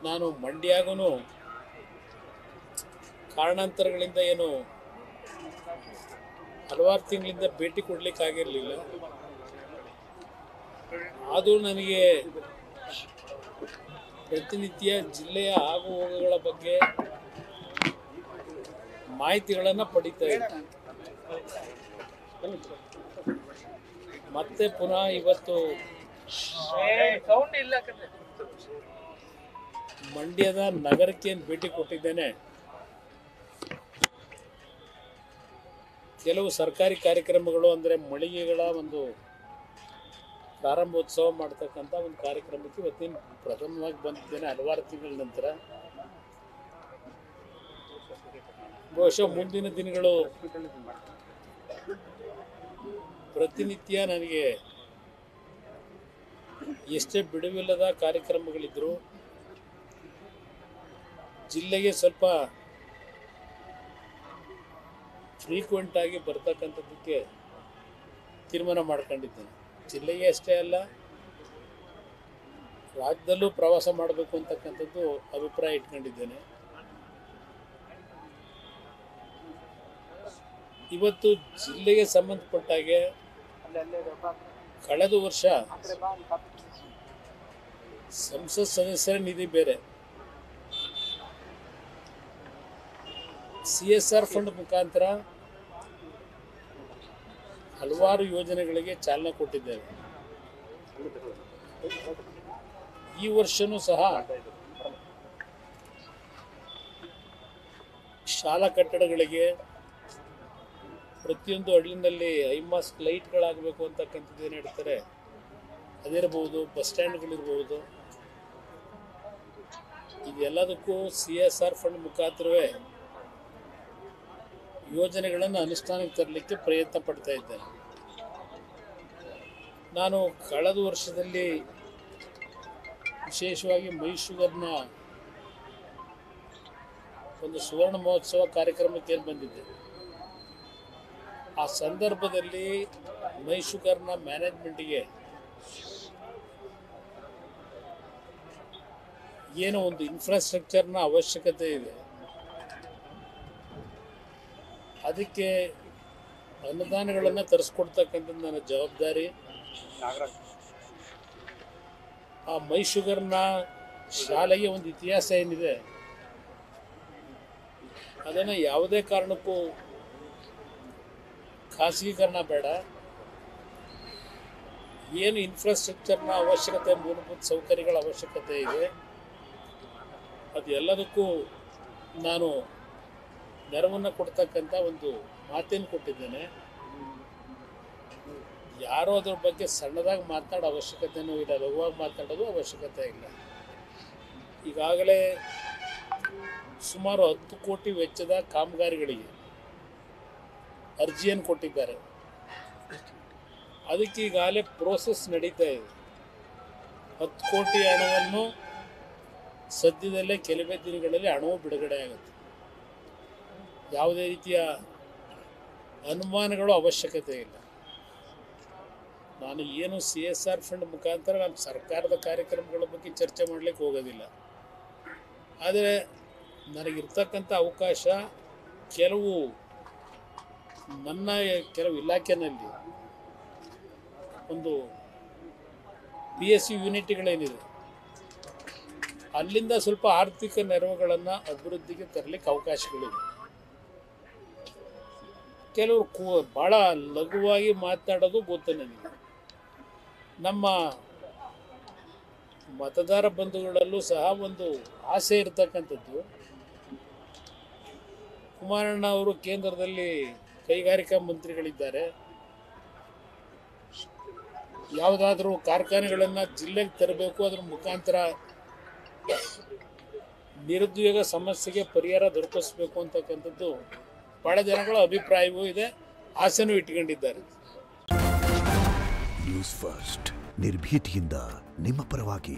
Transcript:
ನಾನು ಮಂಡ್ಯಗೂ ಕಾರಣಾಂತರಗಳಿಂದ ಏನು ಹಲವಾರು ತಿಂಗಳಿಂದ ಭೇಟಿ ಕೊಡಲಿಕ್ಕಾಗಿರಲಿಲ್ಲ. ಆದರೂ ನನಗೆ ಪ್ರತಿನಿತ್ಯ ಜಿಲ್ಲೆಯ ಆಗುಹೋಗುಗಳ ಬಗ್ಗೆ ಮಾಹಿತಿಗಳನ್ನು ಪಡಿತಾ ಇದ್ದೆ. ಮತ್ತೆ ಪುನಃ ಇವತ್ತು ಮಂಡ್ಯದ ನಗರಕ್ಕೆ ಭೇಟಿ ಕೊಟ್ಟಿದ್ದೇನೆ. ಕೆಲವು ಸರ್ಕಾರಿ ಕಾರ್ಯಕ್ರಮಗಳು ಅಂದರೆ ಮಳಿಗೆಗಳ ಒಂದು ಪ್ರಾರಂಭೋತ್ಸವ ಮಾಡ್ತಕ್ಕಂಥ ಒಂದು ಕಾರ್ಯಕ್ರಮಕ್ಕೆ ಇವತ್ತಿನ ಪ್ರಥಮವಾಗಿ ಬಂದಿದ್ದೇನೆ ಹಲವಾರು ತಿಂಗಳ ನಂತರ. ಬಹುಶಃ ಮುಂದಿನ ದಿನಗಳು ಪ್ರತಿನಿತ್ಯ ನನಗೆ ಎಷ್ಟೇ ಬಿಡುವಿಲ್ಲದ ಕಾರ್ಯಕ್ರಮಗಳಿದ್ದರೂ ಜಿಲ್ಲೆಗೆ ಸ್ವಲ್ಪ ಫ್ರೀಕ್ವೆಂಟ್ ಆಗಿ ಬರ್ತಕ್ಕಂಥದ್ದಕ್ಕೆ ತೀರ್ಮಾನ ಮಾಡ್ಕೊಂಡಿದ್ದೇನೆ. ಜಿಲ್ಲೆಗೆ ಅಷ್ಟೇ ಅಲ್ಲ, ರಾಜ್ಯದಲ್ಲೂ ಪ್ರವಾಸ ಮಾಡಬೇಕು ಅಂತಕ್ಕಂಥದ್ದು ಅಭಿಪ್ರಾಯ ಇಟ್ಕೊಂಡಿದ್ದೇನೆ. ಇವತ್ತು ಜಿಲ್ಲೆಗೆ ಸಂಬಂಧಪಟ್ಟಾಗೆ ಕಳೆದ ವರ್ಷ ಸಂಸತ್ ಸದಸ್ಯರ ನಿಧಿ ಬೇರೆ, CSR ಫಂಡ್ ಮುಖಾಂತರ ಹಲವಾರು ಯೋಜನೆಗಳಿಗೆ ಚಾಲನೆ ಕೊಟ್ಟಿದ್ದೇವೆ. ಈ ವರ್ಷನೂ ಸಹ ಶಾಲಾ ಕಟ್ಟಡಗಳಿಗೆ ಪ್ರತಿಯೊಂದು ಹಳ್ಳಿನಲ್ಲಿ ಐಮಾಸ್ ಲೈಟ್ಗಳಾಗಬೇಕು ಅಂತಕ್ಕಂಥದ್ದು ಏನು ಹೇಳ್ತಾರೆ ಅದಿರ್ಬೋದು, ಬಸ್ ಸ್ಟ್ಯಾಂಡ್ಗಳಿರ್ಬೋದು, ಇದೆಲ್ಲದಕ್ಕೂ CSR ಫಂಡ್ ಮುಖಾಂತರವೇ ಯೋಜನೆಗಳನ್ನು ಅನುಷ್ಠಾನಕ್ಕೆ ತರಲಿಕ್ಕೆ ಪ್ರಯತ್ನ ಪಡ್ತಾ ಇದ್ದೇನೆ. ನಾನು ಕಳೆದ ವರ್ಷದಲ್ಲಿ ವಿಶೇಷವಾಗಿ ಮೈಸೂರಿನ ಒಂದು ಸುವರ್ಣ ಮಹೋತ್ಸವ ಕಾರ್ಯಕ್ರಮಕ್ಕೆ ಬಂದಿದ್ದೆ. ಆ ಸಂದರ್ಭದಲ್ಲಿ ಮೈಸೂರಿನ ಮ್ಯಾನೇಜ್ಮೆಂಟಿಗೆ ಏನೋ ಒಂದು ಇನ್ಫ್ರಾಸ್ಟ್ರಕ್ಚರ್ನ ಅವಶ್ಯಕತೆ ಇದೆ, ಅದಕ್ಕೆ ಅನುದಾನಗಳನ್ನು ತರಿಸ್ಕೊಡ್ತಕ್ಕಂಥದ್ದು ನನ್ನ ಜವಾಬ್ದಾರಿ. ಆ ಮೈಸೂರಿನ ಶಾಲೆಗೆ ಒಂದು ಇತಿಹಾಸ ಏನಿದೆ ಅದನ್ನು ಯಾವುದೇ ಕಾರಣಕ್ಕೂ ಖಾಸಗೀಕರಣ ಬೇಡ. ಏನು ಇನ್ಫ್ರಾಸ್ಟ್ರಕ್ಚರ್ನ ಅವಶ್ಯಕತೆ, ಮೂಲಭೂತ ಸೌಕರ್ಯಗಳ ಅವಶ್ಯಕತೆ ಇದೆ, ಅದು ಎಲ್ಲದಕ್ಕೂ ನಾನು ನೆರವನ್ನು ಕೊಡ್ತಕ್ಕಂಥ ಒಂದು ಮಾತೇನು ಕೊಟ್ಟಿದ್ದೇನೆ. ಯಾರೂ ಅದ್ರ ಬಗ್ಗೆ ಸಣ್ಣದಾಗಿ ಮಾತನಾಡೋ ಅವಶ್ಯಕತೆಯೂ ಇಲ್ಲ, ಲಘುವಾಗಿ ಮಾತನಾಡೋದು ಅವಶ್ಯಕತೆ ಇಲ್ಲ. ಈಗಾಗಲೇ ಸುಮಾರು 10 ಕೋಟಿ ವೆಚ್ಚದ ಕಾಮಗಾರಿಗಳಿಗೆ ಅರ್ಜಿಯನ್ನು ಕೊಟ್ಟಿದ್ದಾರೆ. ಅದಕ್ಕೆ ಈಗಾಗಲೇ ಪ್ರೋಸೆಸ್ ನಡೀತಾ ಇದೆ. 10 ಕೋಟಿ ಹಣವನ್ನು ಸದ್ಯದಲ್ಲೇ ಕೆಲವೇ ದಿನಗಳಲ್ಲಿ ಹಣವು ಬಿಡುಗಡೆ ಆಗುತ್ತೆ. ಯಾವುದೇ ರೀತಿಯ ಅನುಮಾನಗಳು ಅವಶ್ಯಕತೆ ಇಲ್ಲ. ನಾನು ಏನು CSR ಫಂಡ್ ಮುಖಾಂತರ ನಾನು ಸರ್ಕಾರದ ಕಾರ್ಯಕ್ರಮಗಳ ಬಗ್ಗೆ ಚರ್ಚೆ ಮಾಡಲಿಕ್ಕೆ ಹೋಗೋದಿಲ್ಲ. ಆದರೆ ನನಗಿರ್ತಕ್ಕಂಥ ಅವಕಾಶ ನನ್ನ ಕೆಲವು ಇಲಾಖೆಯಲ್ಲಿ ಒಂದು PSU ಯೂನಿಟ್ಗಳೇನಿದೆ ಅಲ್ಲಿಂದ ಸ್ವಲ್ಪ ಆರ್ಥಿಕ ನೆರವುಗಳನ್ನು ಅಭಿವೃದ್ಧಿಗೆ ತರಲಿಕ್ಕೆ ಅವಕಾಶಗಳಿವೆ. ಕೆಲವರು ಭಾಳ ಲಘುವಾಗಿ ಮಾತನಾಡೋದು ಗೊತ್ತು ನನಗೆ. ನಮ್ಮ ಮತದಾರ ಬಂಧುಗಳಲ್ಲೂ ಸಹ ಒಂದು ಆಸೆ ಇರತಕ್ಕಂಥದ್ದು, ಕುಮಾರಣ್ಣ ಅವರು ಕೇಂದ್ರದಲ್ಲಿ ಕೈಗಾರಿಕಾ ಮಂತ್ರಿಗಳಿದ್ದಾರೆ, ಯಾವುದಾದ್ರೂ ಕಾರ್ಖಾನೆಗಳನ್ನು ಜಿಲ್ಲೆಗೆ ತರಬೇಕು, ಅದರ ಮುಖಾಂತರ ನಿರುದ್ಯೋಗ ಸಮಸ್ಯೆಗೆ ಪರಿಹಾರ ದೊರಕಿಸಬೇಕು ಅಂತಕ್ಕಂಥದ್ದು ಭಾಳ ಜನಗಳ ಅಭಿಪ್ರಾಯವೂ ಇದೆ, ಆಸೆನೂ ಇಟ್ಕೊಂಡಿದ್ದಾರೆ. ನ್ಯೂಸ್ ಫಸ್ಟ್ ನಿರ್ಭೀತಿಯಿಂದ ನಿಮ್ಮ ಪರವಾಗಿ.